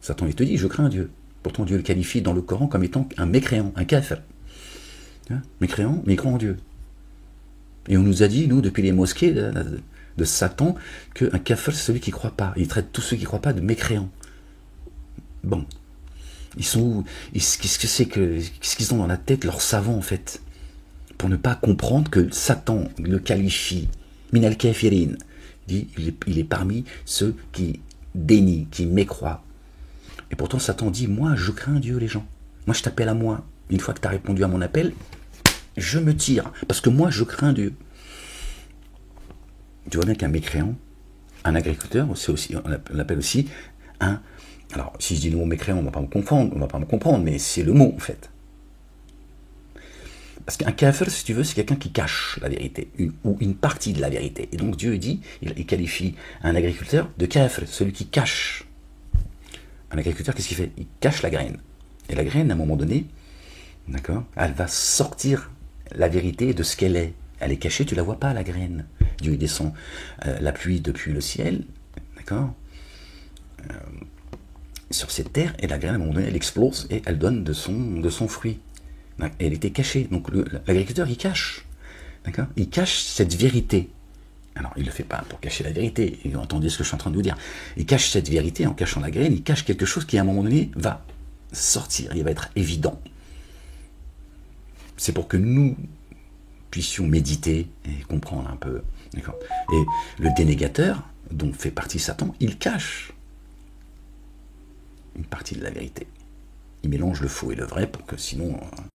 Satan, il te dit, je crains Dieu. Pourtant, Dieu le qualifie dans le Coran comme étant un mécréant, un kafir. Mécréant, mais il croit en Dieu. Et on nous a dit, nous, depuis les mosquées de Satan, qu'un kafir, c'est celui qui ne croit pas. Il traite tous ceux qui ne croient pas de mécréants. Bon. Ils sont où? Qu'est-ce qu'ils ont dans la tête, leurs savants, en fait, pour ne pas comprendre que Satan le qualifie, minal kafirin, dit, il est parmi ceux qui dénient, qui mécroient. Et pourtant, Satan dit, moi, je crains Dieu, les gens. Moi, je t'appelle à moi. Une fois que tu as répondu à mon appel, je me tire, parce que moi, je crains Dieu. Tu vois bien qu'un mécréant, un agriculteur, c'est aussi, on l'appelle aussi un... Alors, si je dis le mot mécréant, on ne va pas me comprendre, mais c'est le mot, en fait. Parce qu'un kafir, si tu veux, c'est quelqu'un qui cache la vérité, ou une partie de la vérité. Et donc, Dieu dit, il qualifie un agriculteur de kafir, celui qui cache. Un agriculteur, qu'est-ce qu'il fait? Il cache la graine. Et la graine, à un moment donné, d'accord, elle va sortir la vérité de ce qu'elle est. Elle est cachée, tu ne la vois pas, la graine. Dieu il descend la pluie depuis le ciel, d'accord, sur cette terre, et la graine, à un moment donné, elle explose et elle donne de son fruit. Elle était cachée. Donc l'agriculteur, il cache. D'accord, il cache cette vérité. Alors, il ne le fait pas pour cacher la vérité. Et entendez ce que je suis en train de vous dire. Il cache cette vérité en cachant la graine. Il cache quelque chose qui, à un moment donné, va sortir. Il va être évident. C'est pour que nous puissions méditer et comprendre un peu. D'accord. Et le dénégateur, dont fait partie Satan, il cache une partie de la vérité. Il mélange le faux et le vrai pour que sinon...